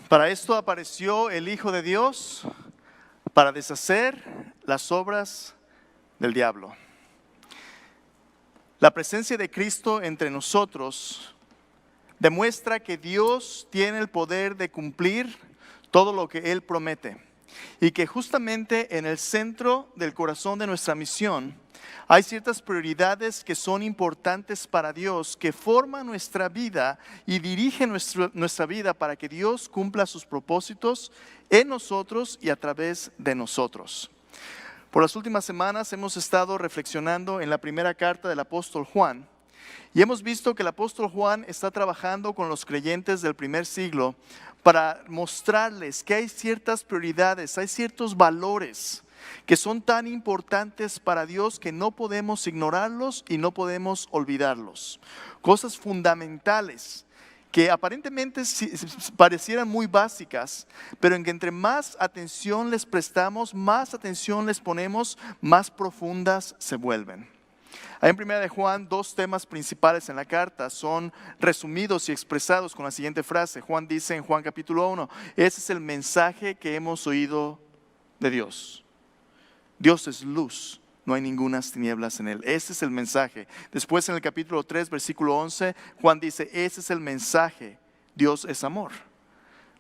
Para esto apareció el Hijo de Dios para deshacer las obras del diablo. La presencia de Cristo entre nosotros demuestra que Dios tiene el poder de cumplir todo lo que Él promete y que justamente en el centro del corazón de nuestra misión hay ciertas prioridades que son importantes para Dios, que forman nuestra vida y dirigen nuestra vida para que Dios cumpla sus propósitos en nosotros y a través de nosotros. Por las últimas semanas hemos estado reflexionando en la primera carta del apóstol Juan y hemos visto que el apóstol Juan está trabajando con los creyentes del primer siglo para mostrarles que hay ciertas prioridades, hay ciertos valores que son tan importantes para Dios que no podemos ignorarlos y no podemos olvidarlos. Cosas fundamentales que aparentemente parecieran muy básicas, pero en que entre más atención les prestamos, más atención les ponemos, más profundas se vuelven. Hay en 1 de Juan 2 temas principales en la carta, son resumidos y expresados con la siguiente frase. Juan dice en Juan capítulo 1, ese es el mensaje que hemos oído de Dios. Dios es luz, no hay ningunas tinieblas en Él. Ese es el mensaje. Después en el capítulo 3, versículo 11, Juan dice, ese es el mensaje, Dios es amor.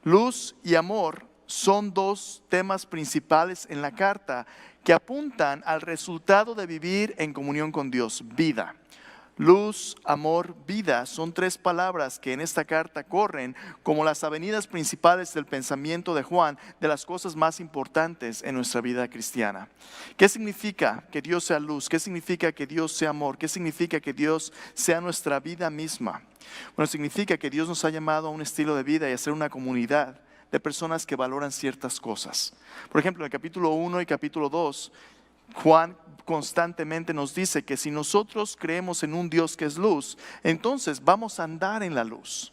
Luz y amor son dos temas principales en la carta que apuntan al resultado de vivir en comunión con Dios, vida. Luz, amor, vida son tres palabras que en esta carta corren como las avenidas principales del pensamiento de Juan de las cosas más importantes en nuestra vida cristiana. ¿Qué significa que Dios sea luz? ¿Qué significa que Dios sea amor? ¿Qué significa que Dios sea nuestra vida misma? Bueno, significa que Dios nos ha llamado a un estilo de vida y a ser una comunidad de personas que valoran ciertas cosas. Por ejemplo, en el capítulo 1 y capítulo 2, Juan constantemente nos dice que si nosotros creemos en un Dios que es luz, entonces vamos a andar en la luz.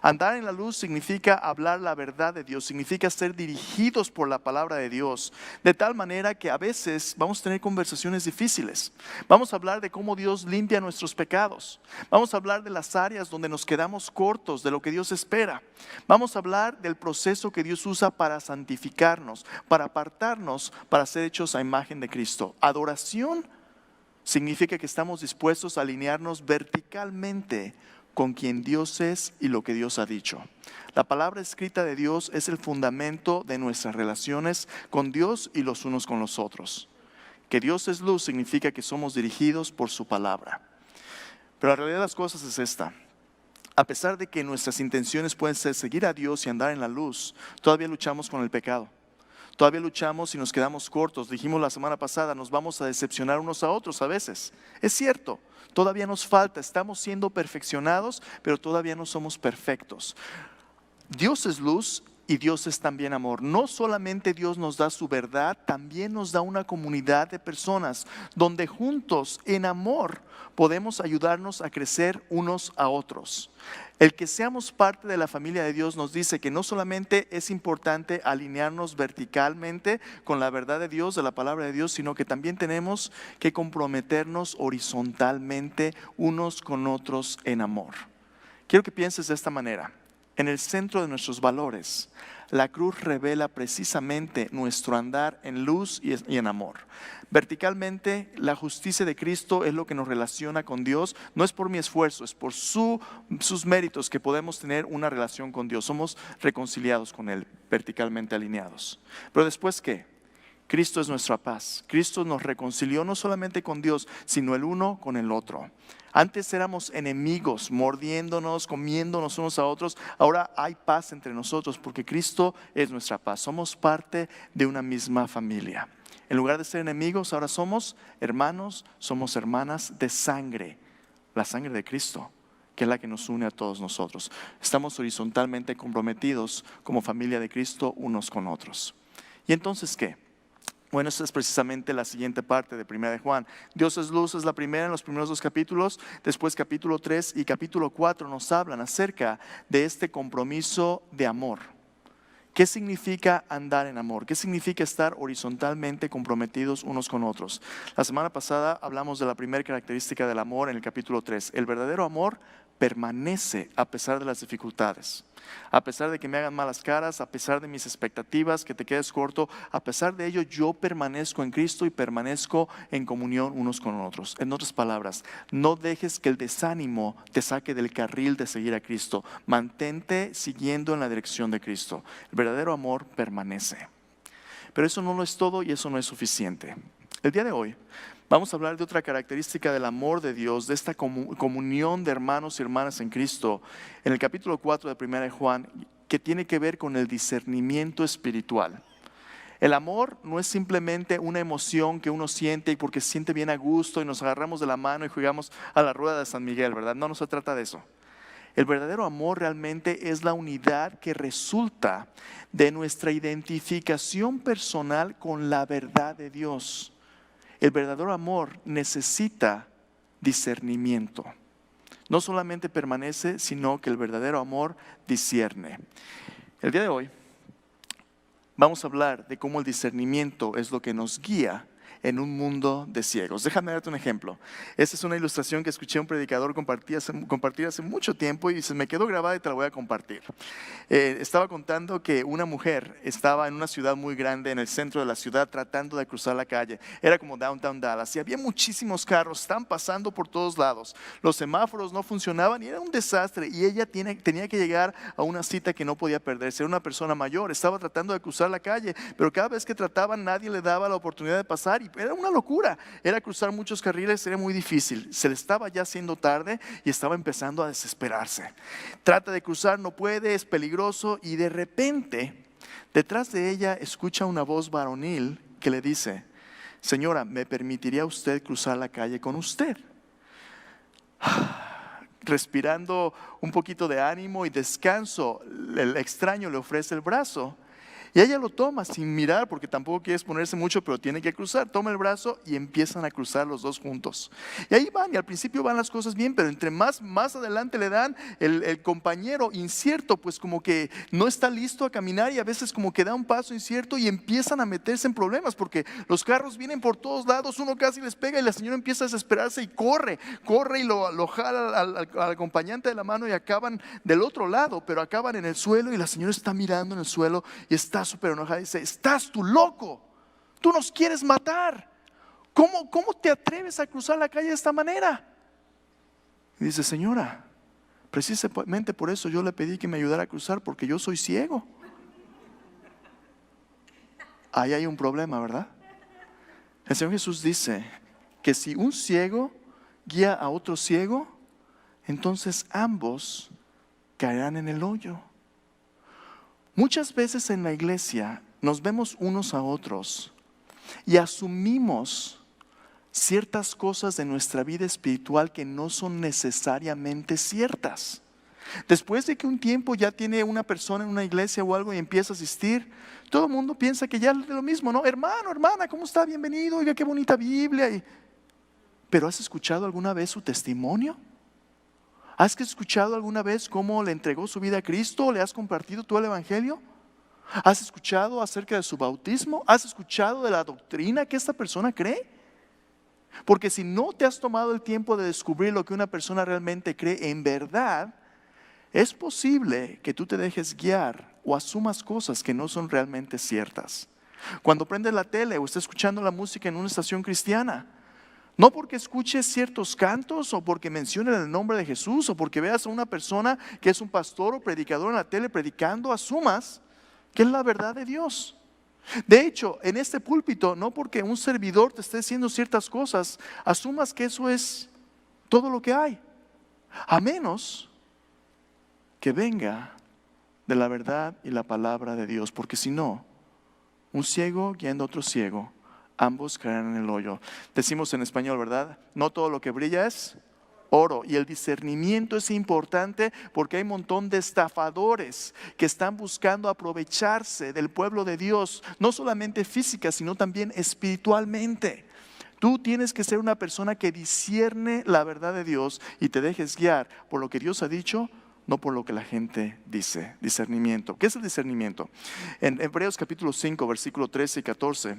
Andar en la luz significa hablar la verdad de Dios, significa ser dirigidos por la palabra de Dios, de tal manera que a veces vamos a tener conversaciones difíciles. Vamos a hablar de cómo Dios limpia nuestros pecados. Vamos a hablar de las áreas donde nos quedamos cortos de lo que Dios espera. Vamos a hablar del proceso que Dios usa para santificarnos, para apartarnos, para ser hechos a imagen de Cristo. Adoración significa que estamos dispuestos a alinearnos verticalmente con quien Dios es y lo que Dios ha dicho. La palabra escrita de Dios es el fundamento de nuestras relaciones con Dios y los unos con los otros. Que Dios es luz significa que somos dirigidos por su palabra. Pero la realidad de las cosas es esta. A pesar de que nuestras intenciones pueden ser seguir a Dios y andar en la luz, todavía luchamos con el pecado. Todavía luchamos y nos quedamos cortos. Dijimos la semana pasada, nos vamos a decepcionar unos a otros a veces. Es cierto, todavía nos falta, estamos siendo perfeccionados, pero todavía no somos perfectos. Dios es luz y Dios es también amor. No solamente Dios nos da su verdad, también nos da una comunidad de personas donde juntos en amor podemos ayudarnos a crecer unos a otros. El que seamos parte de la familia de Dios nos dice que no solamente es importante alinearnos verticalmente con la verdad de Dios, de la palabra de Dios, sino que también tenemos que comprometernos horizontalmente unos con otros en amor. Quiero que pienses de esta manera. En el centro de nuestros valores, la cruz revela precisamente nuestro andar en luz y en amor. Verticalmente, la justicia de Cristo es lo que nos relaciona con Dios. No es por mi esfuerzo, es por sus méritos que podemos tener una relación con Dios. Somos reconciliados con Él, verticalmente alineados. Pero después, ¿qué? Cristo es nuestra paz. Cristo nos reconcilió no solamente con Dios, sino el uno con el otro. Antes éramos enemigos, mordiéndonos, comiéndonos unos a otros. Ahora hay paz entre nosotros porque Cristo es nuestra paz. Somos parte de una misma familia. En lugar de ser enemigos, ahora somos hermanos, somos hermanas de sangre. La sangre de Cristo, que es la que nos une a todos nosotros. Estamos horizontalmente comprometidos como familia de Cristo unos con otros. ¿Y entonces qué? Bueno, esa es precisamente la siguiente parte de 1 de Juan. Dios es luz, es la primera en los primeros 2 capítulos. Después capítulo 3 y capítulo 4 nos hablan acerca de este compromiso de amor. ¿Qué significa andar en amor? ¿Qué significa estar horizontalmente comprometidos unos con otros? La semana pasada hablamos de la primera característica del amor en el capítulo 3. El verdadero amor permanece a pesar de las dificultades, a pesar de que me hagan malas caras, a pesar de mis expectativas, que te quedes corto, a pesar de ello yo permanezco en Cristo y permanezco en comunión unos con otros. En otras palabras, no dejes que el desánimo te saque del carril de seguir a Cristo. Mantente siguiendo en la dirección de Cristo. El verdadero amor permanece. Pero eso no lo es todo y eso no es suficiente. El día de hoy vamos a hablar de otra característica del amor de Dios, de esta comunión de hermanos y hermanas en Cristo, en el capítulo 4 de 1 de Juan, que tiene que ver con el discernimiento espiritual. El amor no es simplemente una emoción que uno siente y porque se siente bien a gusto y nos agarramos de la mano y jugamos a la rueda de San Miguel, ¿verdad? No se trata de eso. El verdadero amor realmente es la unidad que resulta de nuestra identificación personal con la verdad de Dios. El verdadero amor necesita discernimiento. No solamente permanece, sino que el verdadero amor discierne. El día de hoy vamos a hablar de cómo el discernimiento es lo que nos guía en un mundo de ciegos. Déjame darte un ejemplo. Esta es una ilustración que escuché a un predicador compartir hace mucho tiempo y se me quedó grabada y te la voy a compartir. Estaba contando que una mujer estaba en una ciudad muy grande, en el centro de la ciudad, tratando de cruzar la calle. Era como downtown Dallas y había muchísimos carros, están pasando por todos lados. Los semáforos no funcionaban y era un desastre y ella tenía que llegar a una cita que no podía perderse. Era una persona mayor, estaba tratando de cruzar la calle, pero cada vez que trataban nadie le daba la oportunidad de pasar y era una locura, era cruzar muchos carriles, era muy difícil, se le estaba ya haciendo tarde y estaba empezando a desesperarse. Trata de cruzar, no puede, es peligroso y de repente, detrás de ella escucha una voz varonil que le dice: señora, ¿me permitiría usted cruzar la calle con usted? Respirando un poquito de ánimo y descanso, el extraño le ofrece el brazo. Y ella lo toma sin mirar porque tampoco quiere exponerse mucho, pero tiene que cruzar. Toma el brazo y empiezan a cruzar los dos juntos. Y ahí van, y al principio van las cosas bien, pero entre más adelante le dan, el compañero incierto, pues como que no está listo a caminar y a veces como que da un paso incierto y empiezan a meterse en problemas porque los carros vienen por todos lados, uno casi les pega y la señora empieza a desesperarse y corre y lo jala al acompañante de la mano y acaban del otro lado, pero acaban en el suelo y la señora está mirando en el suelo y está súper enojada y dice: estás tú loco, tú nos quieres matar, ¿cómo te atreves a cruzar la calle de esta manera? Y dice: señora, precisamente por eso yo le pedí que me ayudara a cruzar, porque yo soy ciego. Ahí hay un problema, ¿verdad? El Señor Jesús dice que si un ciego guía a otro ciego, entonces ambos caerán en el hoyo. Muchas veces en la iglesia nos vemos unos a otros y asumimos ciertas cosas de nuestra vida espiritual que no son necesariamente ciertas. Después de que un tiempo ya tiene una persona en una iglesia o algo y empieza a asistir, todo el mundo piensa que ya es lo mismo, ¿no? Hermano, hermana, ¿cómo está? Bienvenido, oiga, qué bonita Biblia. ¿Pero has escuchado alguna vez su testimonio? ¿Has escuchado alguna vez cómo le entregó su vida a Cristo? ¿Le has compartido tú el evangelio? ¿Has escuchado acerca de su bautismo? ¿Has escuchado de la doctrina que esta persona cree? Porque si no te has tomado el tiempo de descubrir lo que una persona realmente cree en verdad, es posible que tú te dejes guiar o asumas cosas que no son realmente ciertas. Cuando prendes la tele o estás escuchando la música en una estación cristiana, no porque escuches ciertos cantos o porque mencionen el nombre de Jesús o porque veas a una persona que es un pastor o predicador en la tele predicando, asumas que es la verdad de Dios. De hecho, en este púlpito, no porque un servidor te esté diciendo ciertas cosas, asumas que eso es todo lo que hay, a menos que venga de la verdad y la palabra de Dios, porque si no, un ciego guiando a otro ciego, ambos caerán en el hoyo. Decimos en español, ¿verdad? No todo lo que brilla es oro. Y el discernimiento es importante porque hay un montón de estafadores que están buscando aprovecharse del pueblo de Dios, no solamente física, sino también espiritualmente. Tú tienes que ser una persona que discierne la verdad de Dios y te dejes guiar por lo que Dios ha dicho, no por lo que la gente dice. Discernimiento. ¿Qué es el discernimiento? En Hebreos capítulo 5, versículo 13 y 14,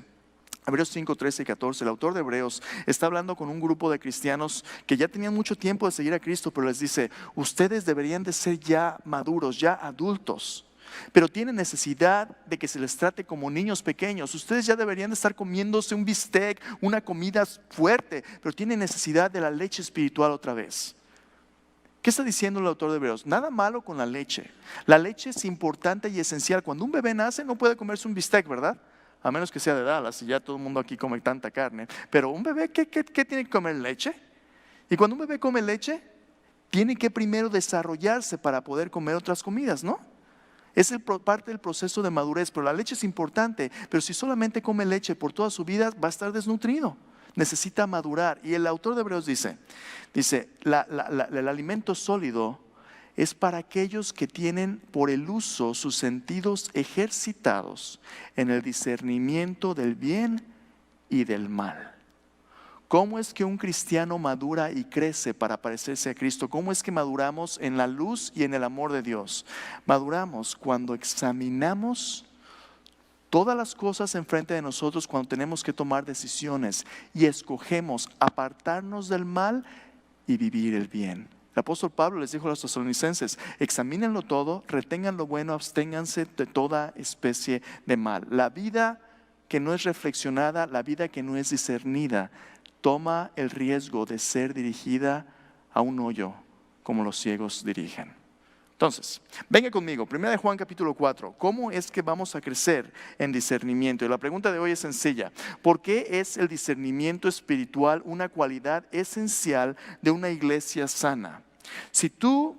Hebreos 5, 13 y 14, el autor de Hebreos está hablando con un grupo de cristianos que ya tenían mucho tiempo de seguir a Cristo, pero les dice, ustedes deberían de ser ya maduros, ya adultos, pero tienen necesidad de que se les trate como niños pequeños. Ustedes ya deberían de estar comiéndose un bistec, una comida fuerte, pero tienen necesidad de la leche espiritual otra vez. ¿Qué está diciendo el autor de Hebreos? Nada malo con la leche. La leche es importante y esencial. Cuando un bebé nace no puede comerse un bistec, ¿verdad? A menos que sea de Dallas y ya todo el mundo aquí come tanta carne. Pero un bebé, ¿qué tiene que comer? Leche. Y cuando un bebé come leche, tiene que primero desarrollarse para poder comer otras comidas, ¿no? Es parte del proceso de madurez, pero la leche es importante. Pero si solamente come leche por toda su vida, va a estar desnutrido. Necesita madurar. Y el autor de Hebreos dice, el alimento sólido es para aquellos que tienen por el uso sus sentidos ejercitados en el discernimiento del bien y del mal. ¿Cómo es que un cristiano madura y crece para parecerse a Cristo? ¿Cómo es que maduramos en la luz y en el amor de Dios? Maduramos cuando examinamos todas las cosas enfrente de nosotros, cuando tenemos que tomar decisiones y escogemos apartarnos del mal y vivir el bien. El apóstol Pablo les dijo a los tesalonicenses, examínenlo todo, retengan lo bueno, absténganse de toda especie de mal. La vida que no es reflexionada, la vida que no es discernida, toma el riesgo de ser dirigida a un hoyo como los ciegos dirigen. Entonces, venga conmigo, 1 Juan capítulo 4, ¿cómo es que vamos a crecer en discernimiento? Y la pregunta de hoy es sencilla, ¿por qué es el discernimiento espiritual una cualidad esencial de una iglesia sana? Si tú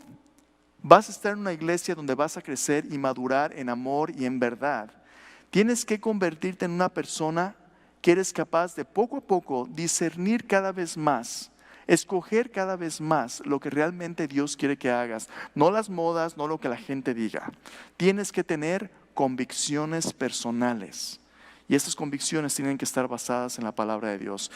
vas a estar en una iglesia donde vas a crecer y madurar en amor y en verdad, tienes que convertirte en una persona que eres capaz de poco a poco discernir cada vez más, escoger cada vez más lo que realmente Dios quiere que hagas, no las modas, no lo que la gente diga. Tienes que tener convicciones personales y esas convicciones tienen que estar basadas en la palabra de Dios.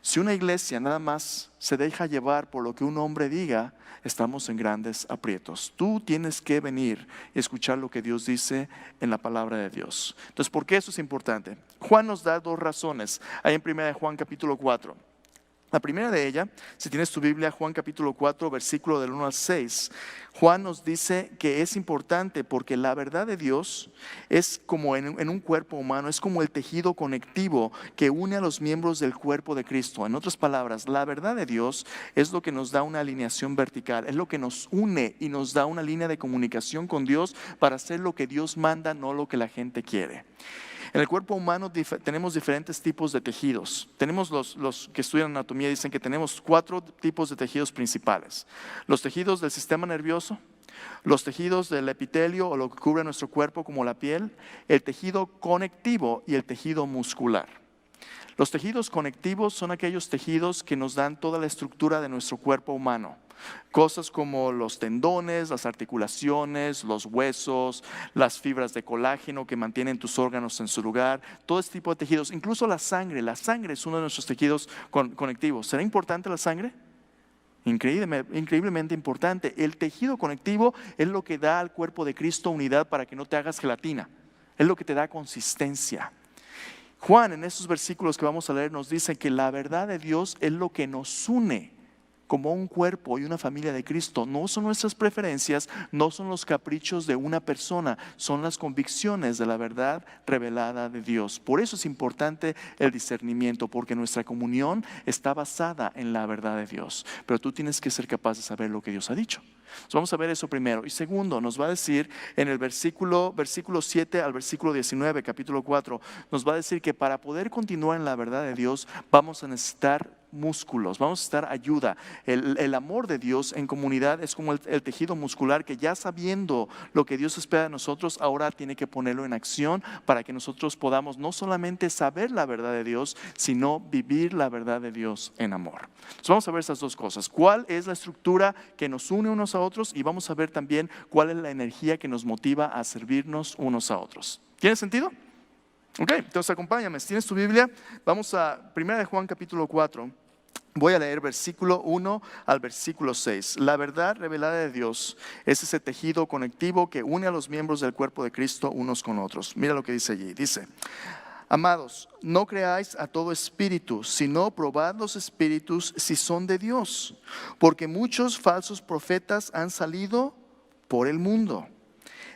Si una iglesia nada más se deja llevar por lo que un hombre diga, estamos en grandes aprietos. Tú tienes que venir y escuchar lo que Dios dice en la palabra de Dios. Entonces, ¿por qué eso es importante? Juan nos da dos razones, ahí en 1 Juan capítulo 4. La primera de ellas, si tienes tu Biblia, Juan capítulo 4, versículo del 1 al 6, Juan nos dice que es importante porque la verdad de Dios es como en un cuerpo humano, es como el tejido conectivo que une a los miembros del cuerpo de Cristo. En otras palabras, la verdad de Dios es lo que nos da una alineación vertical, es lo que nos une y nos da una línea de comunicación con Dios para hacer lo que Dios manda, no lo que la gente quiere. En el cuerpo humano tenemos diferentes tipos de tejidos. Tenemos los que estudian anatomía dicen que tenemos 4 tipos de tejidos principales. Los tejidos del sistema nervioso, los tejidos del epitelio o lo que cubre nuestro cuerpo como la piel, el tejido conectivo y el tejido muscular. Los tejidos conectivos son aquellos tejidos que nos dan toda la estructura de nuestro cuerpo humano. Cosas como los tendones, las articulaciones, los huesos, las fibras de colágeno que mantienen tus órganos en su lugar, todo este tipo de tejidos, incluso la sangre es uno de nuestros tejidos conectivos. ¿Será importante la sangre? Increíblemente importante. El tejido conectivo es lo que da al cuerpo de Cristo unidad para que no te hagas gelatina, es lo que te da consistencia. Juan en estos versículos que vamos a leer nos dice que la verdad de Dios es lo que nos une como un cuerpo y una familia de Cristo. No son nuestras preferencias, no son los caprichos de una persona, son las convicciones de la verdad revelada de Dios. Por eso es importante el discernimiento, porque nuestra comunión está basada en la verdad de Dios. Pero tú tienes que ser capaz de saber lo que Dios ha dicho. Entonces vamos a ver eso primero. Y segundo, nos va a decir en el versículo 7 al versículo 19, capítulo 4, nos va a decir que para poder continuar en la verdad de Dios vamos a necesitar músculos, vamos a necesitar ayuda. El amor de Dios en comunidad es como el tejido muscular que ya sabiendo lo que Dios espera de nosotros, ahora tiene que ponerlo en acción para que nosotros podamos no solamente saber la verdad de Dios, sino vivir la verdad de Dios en amor. Entonces vamos a ver esas dos cosas. ¿Cuál es la estructura que nos une unos a otros? Y vamos a ver también cuál es la energía que nos motiva a servirnos unos a otros. ¿Tiene sentido? Ok, entonces acompáñame. Si tienes tu Biblia, vamos a 1 Juan capítulo 4. Voy a leer versículo 1 al versículo 6. La verdad revelada de Dios es ese tejido conectivo que une a los miembros del cuerpo de Cristo unos con otros. Mira lo que dice allí. Dice: Amados, no creáis a todo espíritu, sino probad los espíritus si son de Dios, porque muchos falsos profetas han salido por el mundo.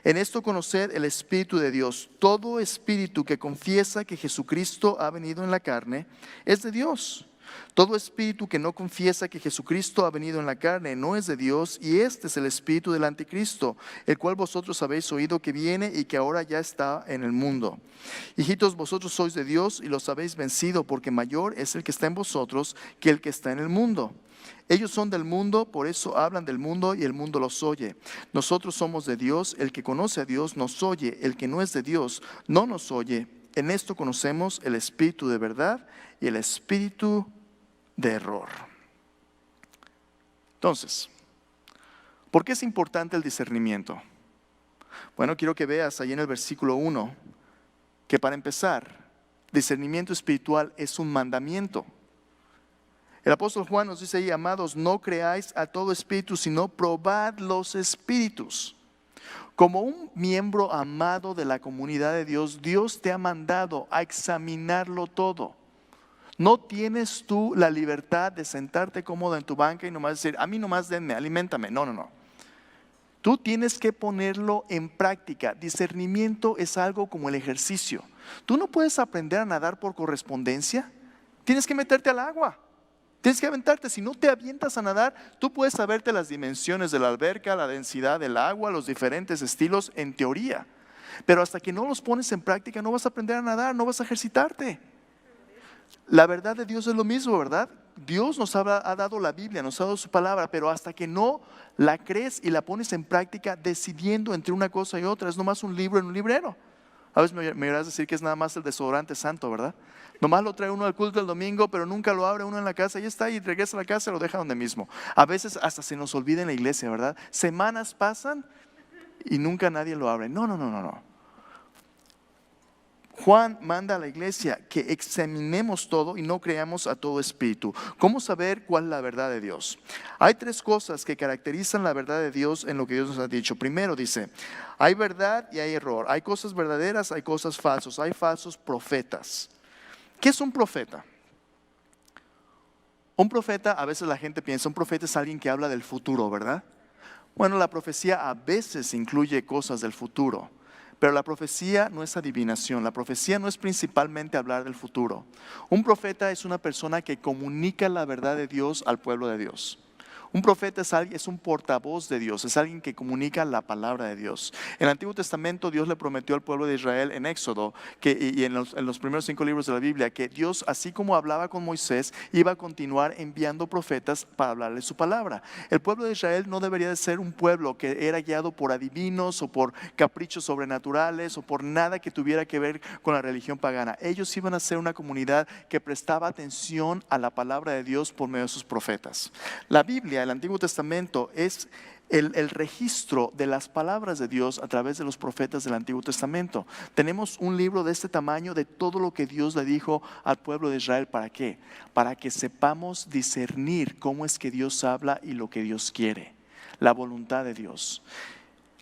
En esto conoced el Espíritu de Dios. Todo espíritu que confiesa que Jesucristo ha venido en la carne es de Dios. Todo espíritu que no confiesa que Jesucristo ha venido en la carne no es de Dios, y este es el espíritu del anticristo, el cual vosotros habéis oído que viene y que ahora ya está en el mundo. Hijitos, vosotros sois de Dios y los habéis vencido, porque mayor es el que está en vosotros que el que está en el mundo. Ellos son del mundo, por eso hablan del mundo y el mundo los oye. Nosotros somos de Dios, el que conoce a Dios nos oye, el que no es de Dios no nos oye. En esto conocemos el espíritu de verdad y el espíritu de error. Entonces, ¿por qué es importante el discernimiento? Bueno, quiero que veas ahí en el versículo 1 que para empezar, discernimiento espiritual es un mandamiento. El apóstol Juan nos dice ahí: amados, no creáis a todo espíritu, sino probad los espíritus. Como un miembro amado de la comunidad de Dios, Dios te ha mandado a examinarlo todo. No tienes tú la libertad de sentarte cómodo en tu banca y nomás decir: a mí nomás denme, aliméntame. No. Tú tienes que ponerlo en práctica. Discernimiento es algo como el ejercicio. Tú no puedes aprender a nadar por correspondencia. Tienes que meterte al agua. Tienes que aventarte. Si no te avientas a nadar, tú puedes saberte las dimensiones de la alberca, la densidad del agua, los diferentes estilos en teoría. Pero hasta que no los pones en práctica no vas a aprender a nadar, no vas a ejercitarte. La verdad de Dios es lo mismo, ¿verdad? Dios nos ha dado la Biblia, nos ha dado su palabra, pero hasta que no la crees y la pones en práctica decidiendo entre una cosa y otra, es nomás un libro en un librero. A veces me irás a decir que es nada más el desodorante santo, ¿verdad? Nomás lo trae uno al culto el domingo, pero nunca lo abre uno en la casa y está, y regresa a la casa y lo deja donde mismo. A veces hasta se nos olvida en la iglesia, ¿verdad? Semanas pasan y nunca nadie lo abre. No. Juan manda a la iglesia que examinemos todo y no creamos a todo espíritu. ¿Cómo saber cuál es la verdad de Dios? Hay tres cosas que caracterizan la verdad de Dios en lo que Dios nos ha dicho. Primero dice, hay verdad y hay error. Hay cosas verdaderas, hay cosas falsas. Hay falsos profetas. ¿Qué es un profeta? Un profeta, a veces la gente piensa, un profeta es alguien que habla del futuro, ¿verdad? Bueno, la profecía a veces incluye cosas del futuro. Pero la profecía no es adivinación, la profecía no es principalmente hablar del futuro. Un profeta es una persona que comunica la verdad de Dios al pueblo de Dios. Un profeta es un portavoz de Dios, es alguien que comunica la palabra de Dios. En el Antiguo Testamento Dios le prometió al pueblo de Israel en Éxodo y en los primeros 5 libros de la Biblia que Dios, así como hablaba con Moisés, iba a continuar enviando profetas para hablarle su palabra. El pueblo de Israel no debería de ser un pueblo que era guiado por adivinos o por caprichos sobrenaturales o por nada que tuviera que ver con la religión pagana. Ellos iban a ser una comunidad que prestaba atención a la palabra de Dios por medio de sus profetas. La Biblia, el Antiguo Testamento, es el registro de las palabras de Dios a través de los profetas del Antiguo Testamento. Tenemos un libro de este tamaño de todo lo que Dios le dijo al pueblo de Israel. ¿Para qué? Para que sepamos discernir cómo es que Dios habla y lo que Dios quiere, la voluntad de Dios.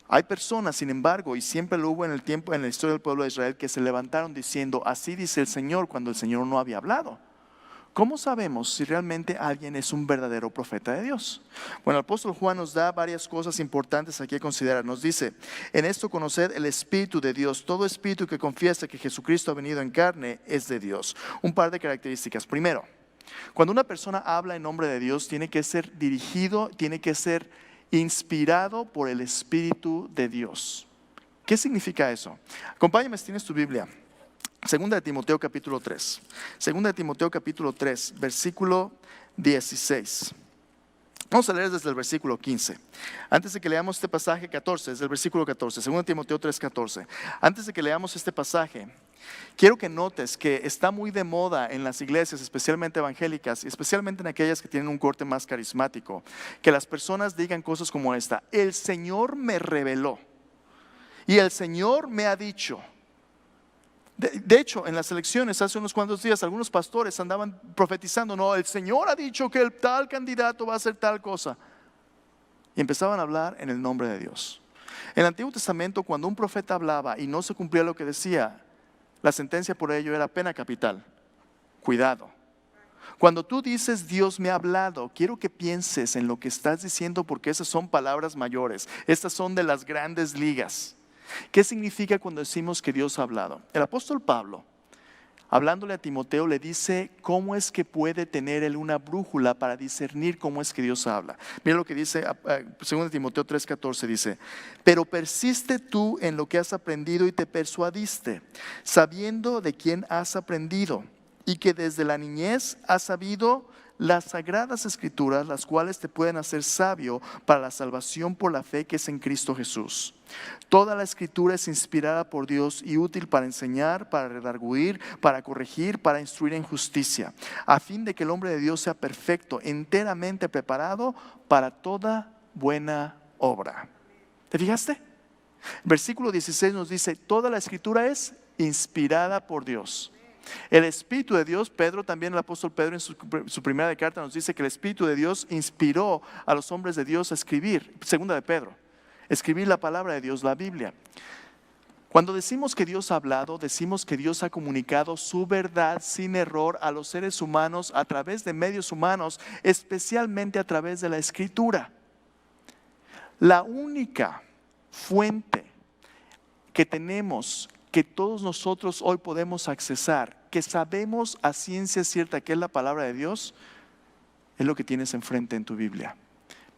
Hay personas, sin embargo, y siempre lo hubo en la historia del pueblo de Israel, que se levantaron diciendo: así dice el Señor, cuando el Señor no había hablado. ¿Cómo sabemos si realmente alguien es un verdadero profeta de Dios? Bueno, el apóstol Juan nos da varias cosas importantes aquí a considerar. Nos dice: en esto conoced el Espíritu de Dios. Todo espíritu que confiesa que Jesucristo ha venido en carne es de Dios. Un par de características. Primero, cuando una persona habla en nombre de Dios, tiene que ser dirigido, tiene que ser inspirado por el Espíritu de Dios. ¿Qué significa eso? Acompáñame si tienes tu Biblia. Segunda de Timoteo capítulo 3. Segunda de Timoteo capítulo 3, versículo 16. Vamos a leer desde el versículo 15. Antes de que leamos este pasaje, 14, desde el versículo 14. Segunda de Timoteo 3, 14. Antes de que leamos este pasaje, quiero que notes que está muy de moda en las iglesias, especialmente evangélicas, y especialmente en aquellas que tienen un corte más carismático, que las personas digan cosas como esta: el Señor me reveló y el Señor me ha dicho. De hecho, en las elecciones hace unos cuantos días, algunos pastores andaban profetizando: no, el Señor ha dicho que el tal candidato va a hacer tal cosa. Y empezaban a hablar en el nombre de Dios. En el Antiguo Testamento, cuando un profeta hablaba y no se cumplía lo que decía, La sentencia por ello era pena capital. Cuidado. Cuando tú dices Dios me ha hablado, quiero que pienses en lo que estás diciendo porque esas son palabras mayores. Estas son de las grandes ligas. ¿Qué significa cuando decimos que Dios ha hablado? El apóstol Pablo, hablándole a Timoteo, le dice cómo es que puede tener él una brújula para discernir cómo es que Dios habla. Mira lo que dice 2 Timoteo 3:14, dice: pero persiste tú en lo que has aprendido y te persuadiste, sabiendo de quién has aprendido, y que desde la niñez has sabido las sagradas escrituras, las cuales te pueden hacer sabio para la salvación por la fe que es en Cristo Jesús. Toda la escritura es inspirada por Dios y útil para enseñar, para redarguir, para corregir, para instruir en justicia, a fin de que el hombre de Dios sea perfecto, enteramente preparado para toda buena obra. ¿Te fijaste? Versículo 16 nos dice: toda la escritura es inspirada por Dios. El Espíritu de Dios, Pedro también, el apóstol Pedro en su primera carta nos dice que el Espíritu de Dios inspiró a los hombres de Dios a escribir, segunda de Pedro, escribir la palabra de Dios, la Biblia. Cuando decimos que Dios ha hablado, decimos que Dios ha comunicado su verdad sin error a los seres humanos a través de medios humanos, especialmente a través de la Escritura. La única fuente que tenemos, que todos nosotros hoy podemos accesar, que sabemos a ciencia cierta que es la palabra de Dios, es lo que tienes enfrente en tu Biblia.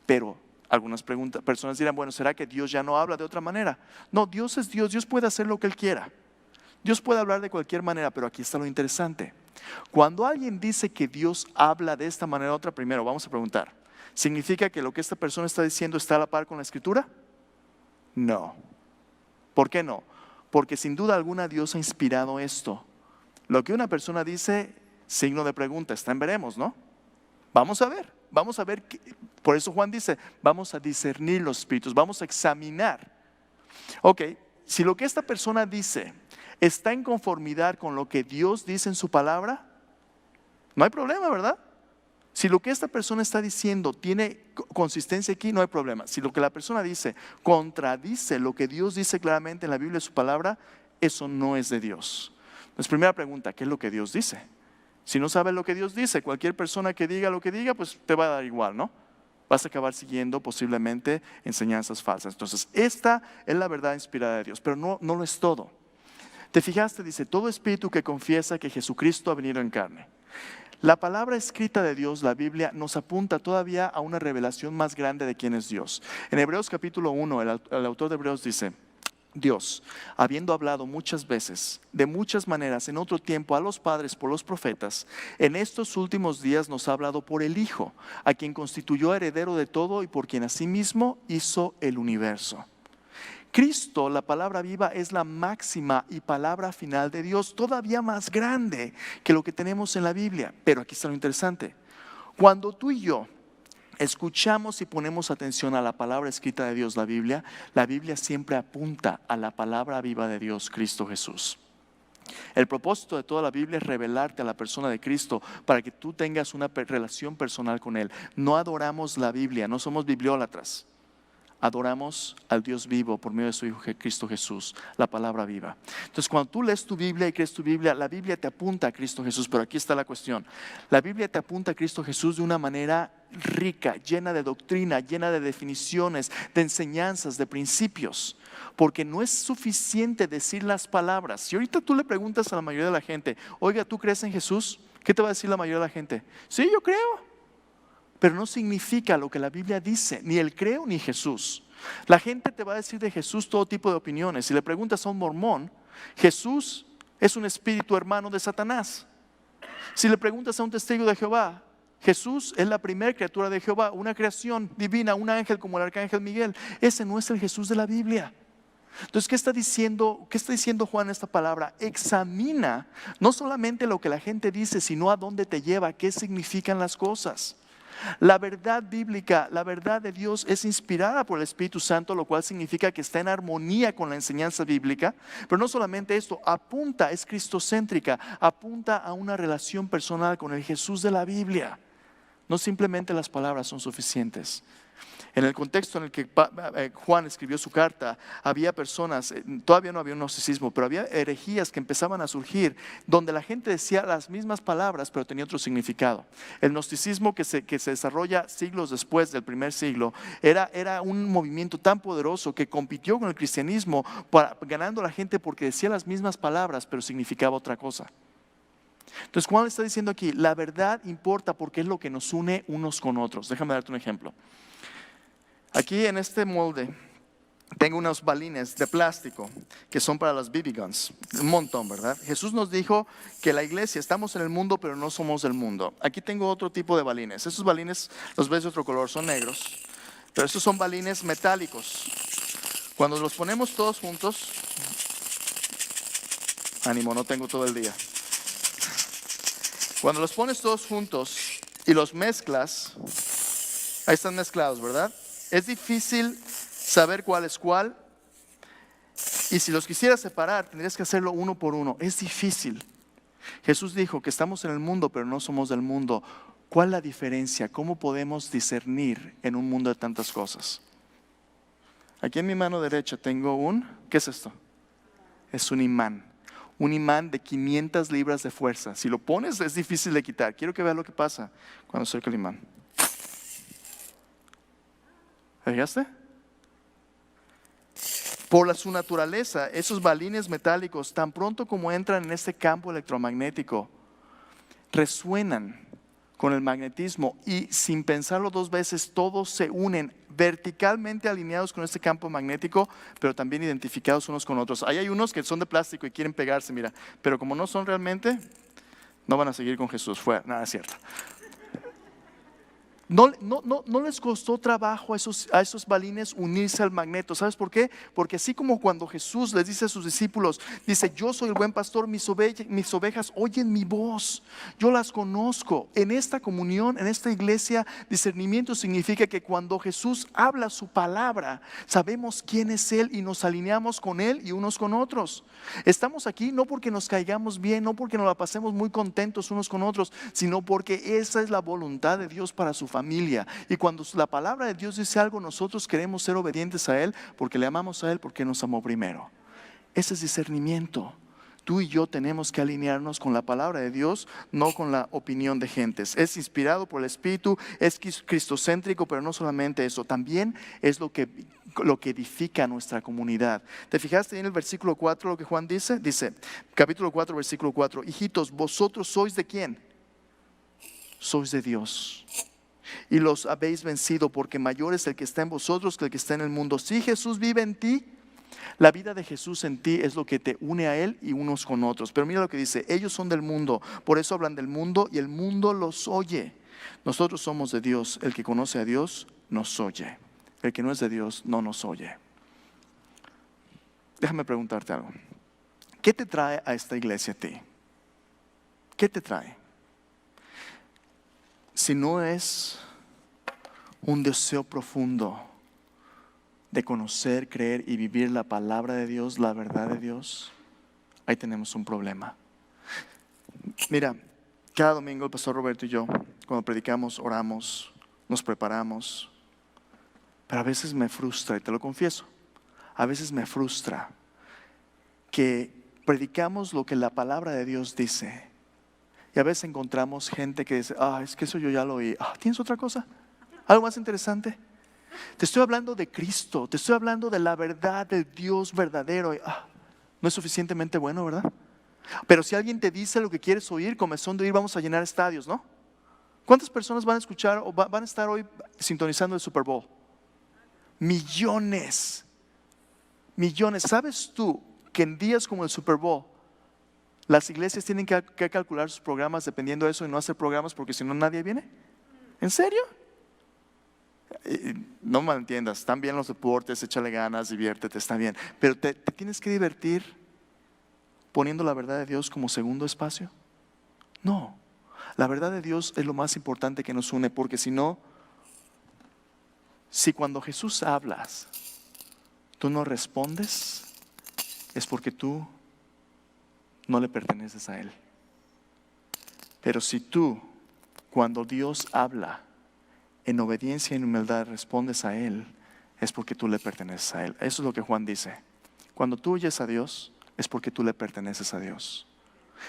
Pero algunas personas dirán: bueno, ¿será que Dios ya no habla de otra manera? No, Dios es Dios, Dios puede hacer lo que Él quiera. Dios puede hablar de cualquier manera, pero aquí está lo interesante. Cuando alguien dice que Dios habla de esta manera u otra, primero vamos a preguntar: ¿significa que lo que esta persona está diciendo está a la par con la Escritura? No. ¿Por qué no? Porque sin duda alguna Dios ha inspirado esto. Lo que una persona dice, signo de pregunta, está en veremos, ¿no? Vamos a ver. Por eso Juan dice: vamos a discernir los espíritus, vamos a examinar. Ok, si lo que esta persona dice está en conformidad con lo que Dios dice en su palabra, no hay problema, ¿verdad? Si lo que esta persona está diciendo tiene consistencia aquí, no hay problema. Si lo que la persona dice contradice lo que Dios dice claramente en la Biblia y su palabra, eso no es de Dios. Entonces, primera pregunta: ¿qué es lo que Dios dice? Si no sabes lo que Dios dice, cualquier persona que diga lo que diga, pues te va a dar igual, ¿no? Vas a acabar siguiendo posiblemente enseñanzas falsas. Entonces, esta es la verdad inspirada de Dios, pero no lo es todo. ¿Te fijaste? Dice: todo espíritu que confiesa que Jesucristo ha venido en carne. La palabra escrita de Dios, la Biblia, nos apunta todavía a una revelación más grande de quién es Dios. En Hebreos capítulo 1, el autor de Hebreos dice: Dios, habiendo hablado muchas veces, de muchas maneras, en otro tiempo a los padres por los profetas, en estos últimos días nos ha hablado por el Hijo, a quien constituyó heredero de todo y por quien asimismo hizo el universo. Cristo, la palabra viva, es la máxima y palabra final de Dios, todavía más grande que lo que tenemos en la Biblia. Pero aquí está lo interesante: cuando tú y yo escuchamos y ponemos atención a la palabra escrita de Dios, la Biblia siempre apunta a la palabra viva de Dios, Cristo Jesús. El propósito de toda la Biblia es revelarte a la persona de Cristo para que tú tengas una relación personal con Él. No adoramos la Biblia, no somos bibliólatras. Adoramos al Dios vivo por medio de su Hijo Cristo Jesús, la palabra viva. Entonces, cuando tú lees tu Biblia y crees tu Biblia, la Biblia te apunta a Cristo Jesús. Pero aquí está la cuestión: la Biblia te apunta a Cristo Jesús de una manera rica, llena de doctrina, llena de definiciones, de enseñanzas, de principios. Porque no es suficiente decir las palabras. Si ahorita tú le preguntas a la mayoría de la gente: oiga, ¿tú crees en Jesús? ¿Qué te va a decir la mayoría de la gente? Sí, yo creo. Pero no significa lo que la Biblia dice, ni el creo ni Jesús. La gente te va a decir de Jesús todo tipo de opiniones. Si le preguntas a un mormón, Jesús es un espíritu hermano de Satanás. Si le preguntas a un testigo de Jehová, Jesús es la primera criatura de Jehová, una creación divina, un ángel como el arcángel Miguel. Ese no es el Jesús de la Biblia. Entonces, ¿qué está diciendo Juan en esta palabra? Examina no solamente lo que la gente dice, sino a dónde te lleva, qué significan las cosas. La verdad bíblica, la verdad de Dios es inspirada por el Espíritu Santo, lo cual significa que está en armonía con la enseñanza bíblica. Pero no solamente esto, apunta, es cristocéntrica, apunta a una relación personal con el Jesús de la Biblia. No simplemente las palabras son suficientes. En el contexto en el que Juan escribió su carta, había personas, todavía no había un gnosticismo, pero había herejías que empezaban a surgir, donde la gente decía las mismas palabras, pero tenía otro significado. El gnosticismo que se desarrolla siglos después del primer siglo, era un movimiento tan poderoso que compitió con el cristianismo, ganando a la gente porque decía las mismas palabras, pero significaba otra cosa. Entonces Juan está diciendo aquí, la verdad importa porque es lo que nos une unos con otros. Déjame darte un ejemplo. Aquí en este molde tengo unos balines de plástico que son para las BB guns, un montón, ¿verdad? Jesús nos dijo que la iglesia, estamos en el mundo pero no somos del mundo. Aquí tengo otro tipo de balines. Esos balines los ves de otro color, son negros, pero estos son balines metálicos. Cuando los ponemos todos juntos, ánimo, no tengo todo el día. Cuando los pones todos juntos y los mezclas, ahí están mezclados, ¿verdad? Es difícil saber cuál es cuál, y si los quisieras separar tendrías que hacerlo uno por uno. Es difícil. Jesús dijo que estamos en el mundo pero no somos del mundo. ¿Cuál es la diferencia? ¿Cómo podemos discernir en un mundo de tantas cosas? Aquí en mi mano derecha tengo ¿qué es esto? Es un imán. Un imán de 500 libras de fuerza. Si lo pones es difícil de quitar. Quiero que veas lo que pasa cuando acerco el imán. ¿Fijaste? Por su naturaleza, esos balines metálicos, tan pronto como entran en este campo electromagnético, resuenan con el magnetismo y sin pensarlo dos veces, todos se unen verticalmente alineados con este campo magnético, pero también identificados unos con otros. Ahí hay unos que son de plástico y quieren pegarse, mira, pero como no son realmente, no van a seguir con Jesús. Fuera, nada, es cierto. No les costó trabajo a esos balines unirse al magneto. ¿Sabes por qué? Porque así como cuando Jesús les dice a sus discípulos, dice, yo soy el buen pastor, mis ovejas oyen mi voz, yo las conozco. En esta comunión, en esta iglesia, discernimiento significa que cuando Jesús habla su palabra, sabemos quién es Él y nos alineamos con Él y unos con otros. Estamos aquí no porque nos caigamos bien, no porque nos la pasemos muy contentos unos con otros, sino porque esa es la voluntad de Dios para su familia. Y cuando la palabra de Dios dice algo, nosotros queremos ser obedientes a Él porque le amamos a Él, porque nos amó primero. Ese es discernimiento. Tú y yo tenemos que alinearnos con la palabra de Dios, no con la opinión de gentes. Es inspirado por el Espíritu, es cristocéntrico, pero no solamente eso, también es lo que edifica nuestra comunidad. ¿Te fijaste en el versículo 4 lo que Juan dice? Dice, capítulo 4, versículo 4, hijitos, ¿vosotros sois de quién? Sois de Dios. Y los habéis vencido, porque mayor es el que está en vosotros que el que está en el mundo. Si Jesús vive en ti, la vida de Jesús en ti es lo que te une a Él y unos con otros. Pero mira lo que dice, ellos son del mundo, por eso hablan del mundo y el mundo los oye. Nosotros somos de Dios, el que conoce a Dios nos oye, el que no es de Dios no nos oye. Déjame preguntarte algo. ¿Qué te trae a esta iglesia a ti? ¿Qué te trae? Si no es un deseo profundo de conocer, creer y vivir la palabra de Dios, la verdad de Dios, ahí tenemos un problema. Mira, cada domingo el pastor Roberto y yo, cuando predicamos, oramos, nos preparamos, pero a veces me frustra, y te lo confieso, a veces me frustra que predicamos lo que la palabra de Dios dice. Y a veces encontramos gente que dice, es que eso yo ya lo oí. ¿Tienes otra cosa? ¿Algo más interesante? Te estoy hablando de Cristo, te estoy hablando de la verdad del Dios verdadero. No es suficientemente bueno, ¿verdad? Pero si alguien te dice lo que quieres oír, comezón de oír, vamos a llenar estadios, ¿no? ¿Cuántas personas van a escuchar o van a estar hoy sintonizando el Super Bowl? Millones. Millones. ¿Sabes tú que en días como el Super Bowl las iglesias tienen que calcular sus programas dependiendo de eso y no hacer programas porque si no nadie viene? ¿En serio? No me malentiendas, están bien los deportes, échale ganas, diviértete, está bien. Pero ¿te tienes que divertir poniendo la verdad de Dios como segundo espacio? No, la verdad de Dios es lo más importante que nos une, porque si no, si cuando Jesús hablas, tú no respondes, es porque tú no le perteneces a Él. Pero si tú, cuando Dios habla, en obediencia y en humildad respondes a Él, es porque tú le perteneces a Él. Eso es lo que Juan dice. Cuando tú oyes a Dios, es porque tú le perteneces a Dios.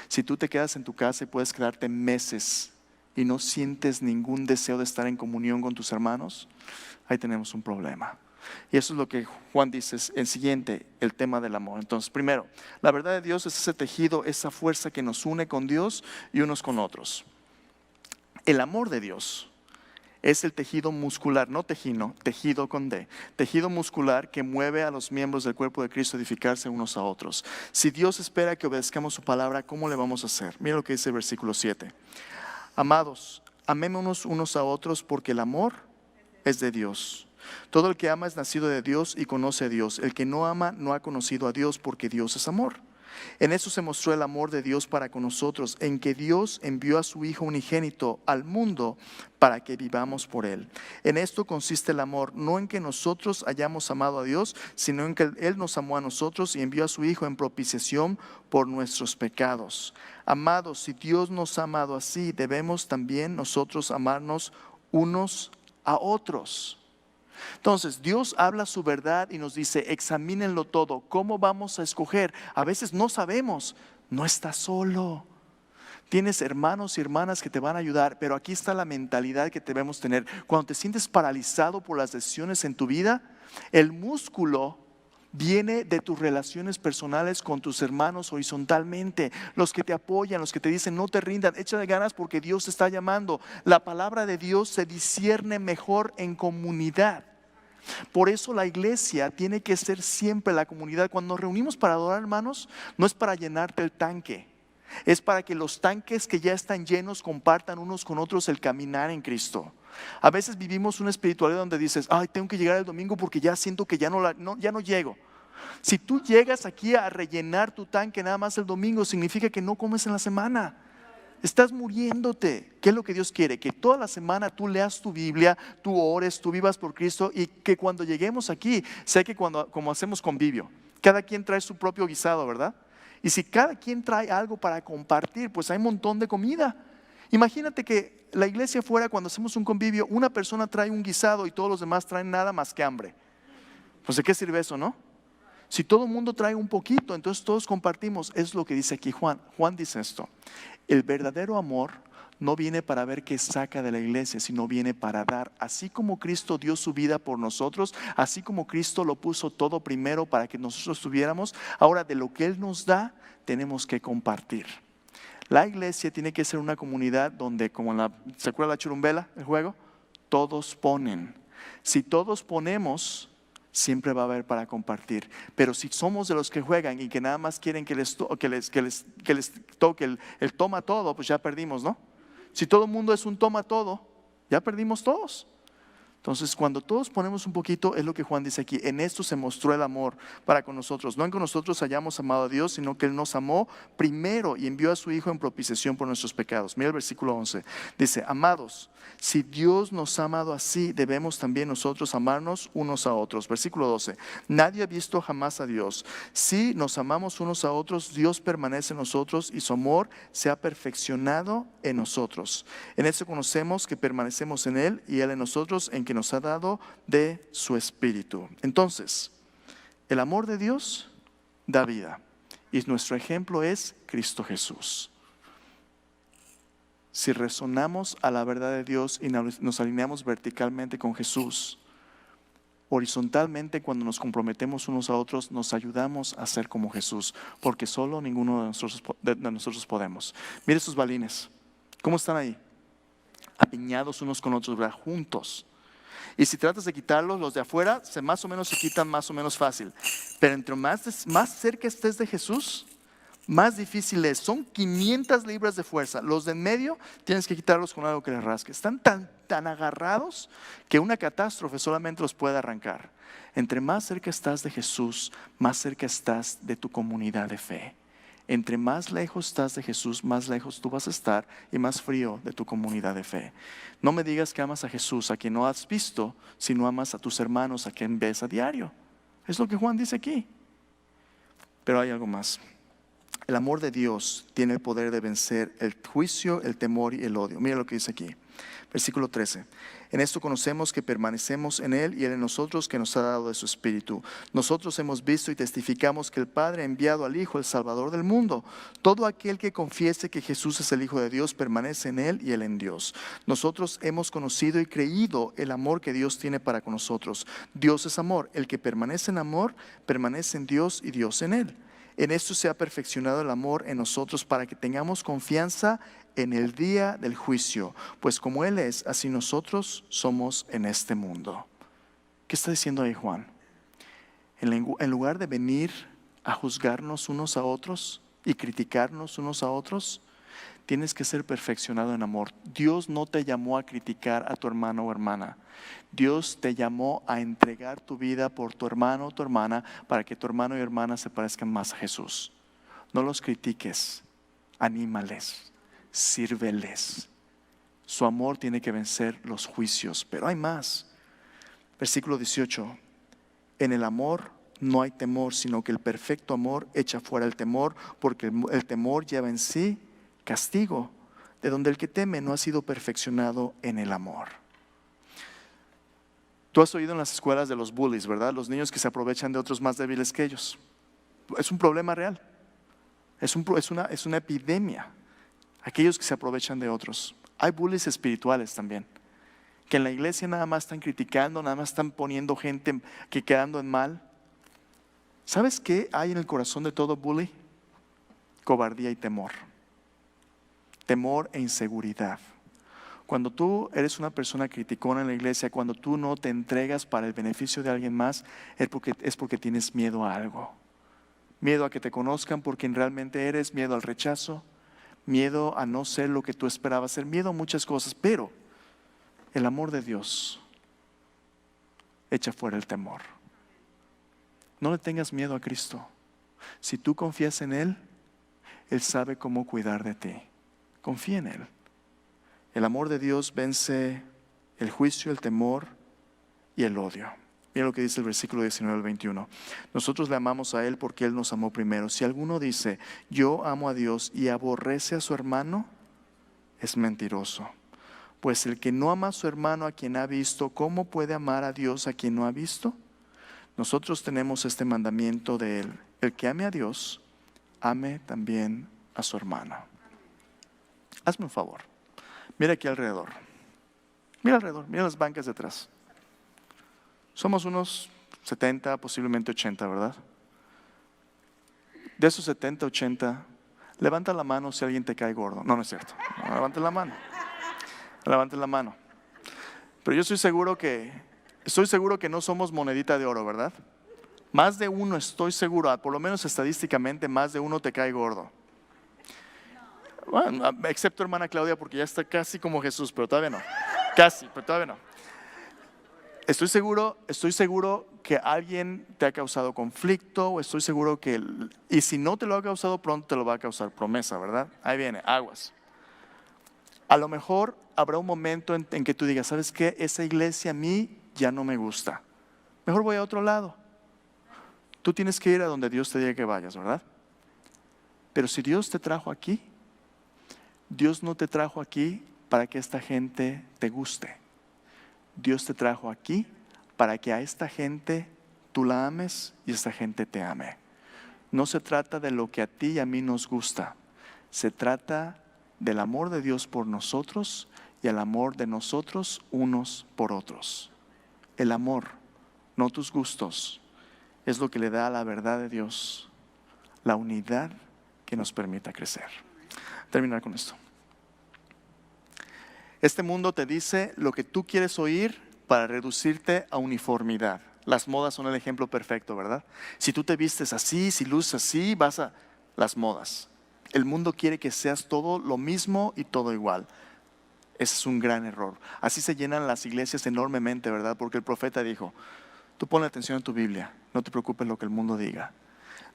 Si tú te quedas en tu casa y puedes quedarte meses y no sientes ningún deseo de estar en comunión con tus hermanos, ahí tenemos un problema. Y eso es lo que Juan dice, es el siguiente, el tema del amor. Entonces, primero, la verdad de Dios es ese tejido, esa fuerza que nos une con Dios y unos con otros. El amor de Dios es el tejido muscular, no tejino, tejido con D, tejido muscular que mueve a los miembros del cuerpo de Cristo a edificarse unos a otros. Si Dios espera que obedezcamos su palabra, ¿cómo le vamos a hacer? Mira lo que dice el versículo 7. Amados, amémonos unos a otros porque el amor es de Dios. Todo el que ama es nacido de Dios y conoce a Dios. El que no ama no ha conocido a Dios porque Dios es amor. En eso se mostró el amor de Dios para con nosotros, en que Dios envió a su Hijo unigénito al mundo para que vivamos por Él. En esto consiste el amor, no en que nosotros hayamos amado a Dios, sino en que Él nos amó a nosotros y envió a su Hijo en propiciación por nuestros pecados. Amados, si Dios nos ha amado así, debemos también nosotros amarnos unos a otros. Entonces Dios habla su verdad y nos dice, examínenlo todo. ¿Cómo vamos a escoger? A veces no sabemos. No estás solo. Tienes hermanos y hermanas que te van a ayudar, pero aquí está la mentalidad que debemos tener. Cuando te sientes paralizado por las decisiones en tu vida, el músculo viene de tus relaciones personales con tus hermanos horizontalmente, los que te apoyan, los que te dicen no te rindan, échale ganas porque Dios te está llamando. La palabra de Dios se discierne mejor en comunidad. Por eso la iglesia tiene que ser siempre la comunidad. Cuando nos reunimos para adorar, hermanos, no es para llenarte el tanque, es para que los tanques que ya están llenos compartan unos con otros el caminar en Cristo. A veces vivimos una espiritualidad donde dices, ay, tengo que llegar el domingo porque ya siento que ya no llego. Si tú llegas aquí a rellenar tu tanque nada más el domingo, significa que no comes en la semana. Estás muriéndote. ¿Qué es lo que Dios quiere? Que toda la semana tú leas tu Biblia, tú ores, tú vivas por Cristo, y que cuando lleguemos aquí, sé que como hacemos convivio, cada quien trae su propio guisado, ¿verdad? Y si cada quien trae algo para compartir, pues hay un montón de comida. Imagínate que la iglesia fuera, cuando hacemos un convivio, una persona trae un guisado y todos los demás traen nada más que hambre. Pues ¿de qué sirve eso, no? Si todo el mundo trae un poquito, entonces todos compartimos. Es lo que dice aquí Juan. Juan dice esto: el verdadero amor no viene para ver qué saca de la iglesia, sino viene para dar. Así como Cristo dio su vida por nosotros, así como Cristo lo puso todo primero para que nosotros tuviéramos, ahora de lo que Él nos da, tenemos que compartir. La iglesia tiene que ser una comunidad donde, como ¿se acuerda la churumbela, el juego? Todos ponen. Si todos ponemos, siempre va a haber para compartir. Pero si somos de los que juegan y que nada más quieren que les toque el toma todo, pues ya perdimos, ¿no? Si todo el mundo es un toma todo, ya perdimos todos. Entonces, cuando todos ponemos un poquito, es lo que Juan dice aquí: en esto se mostró el amor para con nosotros. No en que nosotros hayamos amado a Dios, sino que Él nos amó primero y envió a su Hijo en propiciación por nuestros pecados. Mira el versículo 11. Dice: amados, si Dios nos ha amado así, debemos también nosotros amarnos unos a otros. Versículo 12. Nadie ha visto jamás a Dios. Si nos amamos unos a otros, Dios permanece en nosotros y su amor se ha perfeccionado en nosotros. En esto conocemos que permanecemos en Él y Él en nosotros, en que nos ha dado de su Espíritu. Entonces, el amor de Dios da vida y nuestro ejemplo es Cristo Jesús. Si resonamos a la verdad de Dios y nos alineamos verticalmente con Jesús, horizontalmente, cuando nos comprometemos unos a otros, nos ayudamos a ser como Jesús, porque solo ninguno de nosotros podemos. Mire sus balines, ¿cómo están ahí? Apiñados unos con otros, ¿verdad? Juntos. Y si tratas de quitarlos, los de afuera más o menos se quitan más o menos fácil. Pero entre más cerca estés de Jesús, más difícil es. Son 500 libras de fuerza. Los de en medio tienes que quitarlos con algo que les rasque. Están tan agarrados que una catástrofe solamente los puede arrancar. Entre más cerca estás de Jesús, más cerca estás de tu comunidad de fe. Entre más lejos estás de Jesús, más lejos tú vas a estar y más frío de tu comunidad de fe. No me digas que amas a Jesús, a quien no has visto, sino amas a tus hermanos, a quien ves a diario. Es lo que Juan dice aquí. Pero hay algo más. El amor de Dios tiene el poder de vencer el juicio, el temor y el odio. Mira lo que dice aquí, versículo 13. En esto conocemos que permanecemos en Él y Él en nosotros, que nos ha dado de su Espíritu. Nosotros hemos visto y testificamos que el Padre ha enviado al Hijo, el Salvador del mundo. Todo aquel que confiese que Jesús es el Hijo de Dios permanece en Él y Él en Dios. Nosotros hemos conocido y creído el amor que Dios tiene para con nosotros. Dios es amor. El que permanece en amor, permanece en Dios y Dios en Él. En esto se ha perfeccionado el amor en nosotros para que tengamos confianza en el día del juicio, pues como Él es, así nosotros somos en este mundo. ¿Qué está diciendo ahí Juan? En lugar de venir a juzgarnos unos a otros y criticarnos unos a otros, tienes que ser perfeccionado en amor. Dios no te llamó a criticar a tu hermano o hermana. Dios te llamó a entregar tu vida por tu hermano o tu hermana para que tu hermano y hermana se parezcan más a Jesús. No los critiques, anímales, sírveles. Su amor tiene que vencer los juicios, pero hay más. Versículo 18. En el amor no hay temor, sino que el perfecto amor echa fuera el temor, porque el temor lleva en sí castigo, de donde el que teme no ha sido perfeccionado en el amor. Tú has oído en las escuelas de los bullies, ¿verdad? Los niños que se aprovechan de otros más débiles que ellos. Es un problema real. Es una epidemia. Aquellos que se aprovechan de otros. Hay bullies espirituales también, que en la iglesia nada más están criticando, nada más están poniendo gente que quedando en mal. ¿Sabes qué hay en el corazón de todo bully? Cobardía y temor. Temor e inseguridad. Cuando tú eres una persona criticona en la iglesia, cuando tú no te entregas para el beneficio de alguien más, es porque tienes miedo a algo. Miedo a que te conozcan por quien realmente eres, miedo al rechazo, miedo a no ser lo que tú esperabas ser, miedo a muchas cosas, pero el amor de Dios echa fuera el temor. No le tengas miedo a Cristo. Si tú confías en Él, Él sabe cómo cuidar de ti. Confía en Él. El amor de Dios vence el juicio, el temor y el odio. Mira lo que dice el versículo 19 al 21. Nosotros le amamos a Él porque Él nos amó primero. Si alguno dice, yo amo a Dios y aborrece a su hermano, es mentiroso. Pues el que no ama a su hermano a quien ha visto, ¿cómo puede amar a Dios a quien no ha visto? Nosotros tenemos este mandamiento de Él. El que ame a Dios, ame también a su hermano. Hazme un favor. Mira aquí alrededor. Mira alrededor, mira las bancas detrás. Somos unos 70, posiblemente 80, ¿verdad? De esos 70, 80, levanta la mano si alguien te cae gordo. No, no es cierto. No, levante la mano. Levante la mano. Pero yo estoy seguro que no somos monedita de oro, ¿verdad? Más de uno, estoy seguro, por lo menos estadísticamente, más de uno te cae gordo. Bueno, excepto hermana Claudia, porque ya está casi como Jesús, pero todavía no. Casi, pero todavía no. Estoy seguro que alguien te ha causado conflicto, o estoy seguro que, y si no te lo ha causado pronto, te lo va a causar, promesa, ¿verdad? Ahí viene, aguas. A lo mejor habrá un momento en que tú digas, ¿sabes qué? Esa iglesia a mí ya no me gusta. Mejor voy a otro lado. Tú tienes que ir a donde Dios te diga que vayas, ¿verdad? Pero si Dios te trajo aquí, Dios no te trajo aquí para que esta gente te guste. Dios te trajo aquí para que a esta gente tú la ames y esta gente te ame. No se trata de lo que a ti y a mí nos gusta. Se trata del amor de Dios por nosotros y el amor de nosotros unos por otros. El amor, no tus gustos, es lo que le da a la verdad de Dios la unidad que nos permita crecer. Terminar con esto. Este mundo te dice lo que tú quieres oír para reducirte a uniformidad. Las modas son el ejemplo perfecto, ¿verdad? Si tú te vistes así, si luces así, vas a las modas. El mundo quiere que seas todo lo mismo y todo igual. Ese es un gran error. Así se llenan las iglesias enormemente, ¿verdad? Porque el profeta dijo, tú ponle atención a tu Biblia, no te preocupes lo que el mundo diga.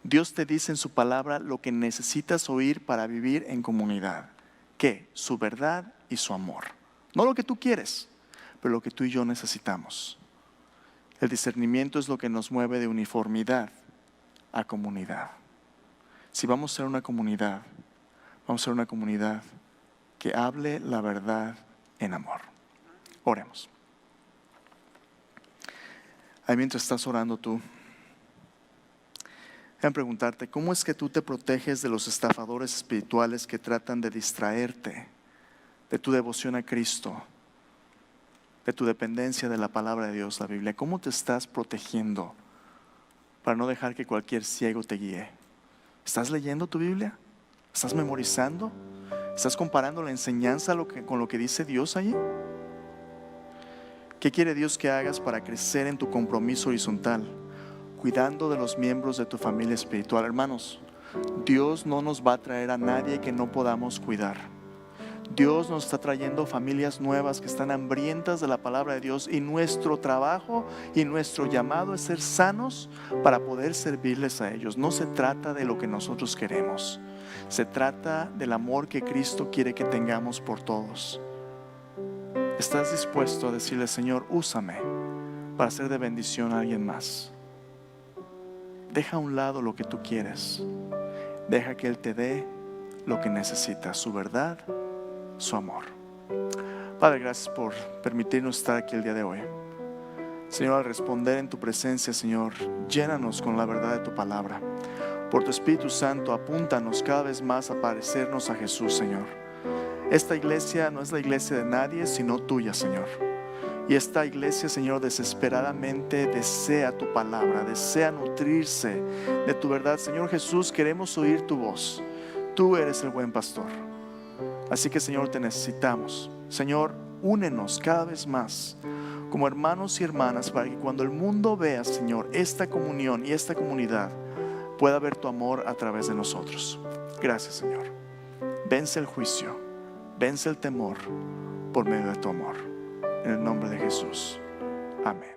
Dios te dice en su palabra lo que necesitas oír para vivir en comunidad. ¿Qué? Su verdad y su amor. No lo que tú quieres, pero lo que tú y yo necesitamos. El discernimiento es lo que nos mueve de uniformidad a comunidad. Si vamos a ser una comunidad, vamos a ser una comunidad que hable la verdad en amor. Oremos. Ahí mientras estás orando tú, déjame preguntarte, ¿cómo es que tú te proteges de los estafadores espirituales que tratan de distraerte de tu devoción a Cristo, de tu dependencia de la palabra de Dios, la Biblia? ¿Cómo te estás protegiendo para no dejar que cualquier ciego te guíe? ¿Estás leyendo tu Biblia? ¿Estás memorizando? ¿Estás comparando la enseñanza con lo que dice Dios allí? ¿Qué quiere Dios que hagas para crecer en tu compromiso horizontal, cuidando de los miembros de tu familia espiritual? Hermanos, Dios no nos va a traer a nadie que no podamos cuidar. Dios nos está trayendo familias nuevas que están hambrientas de la palabra de Dios, y nuestro trabajo y nuestro llamado es ser sanos para poder servirles a ellos. No se trata de lo que nosotros queremos, se trata del amor que Cristo quiere que tengamos por todos. ¿Estás dispuesto a decirle: Señor, úsame para ser de bendición a alguien más? Deja a un lado lo que tú quieres, deja que Él te dé lo que necesitas, su verdad, su amor. Padre, gracias por permitirnos estar aquí el día de hoy. Señor, al responder en tu presencia, Señor, llénanos con la verdad de tu palabra. Por tu Espíritu Santo, apúntanos cada vez más a parecernos a Jesús, Señor. Esta iglesia no es la iglesia de nadie, sino tuya, Señor. Y esta iglesia, Señor, desesperadamente desea tu palabra, desea nutrirse de tu verdad. Señor Jesús, queremos oír tu voz. Tú eres el buen pastor. Así que, Señor, te necesitamos. Señor, únenos cada vez más como hermanos y hermanas, para que cuando el mundo vea, Señor, esta comunión y esta comunidad, pueda ver tu amor a través de nosotros. Gracias, Señor. Vence el juicio, vence el temor por medio de tu amor. En el nombre de Jesús. Amén.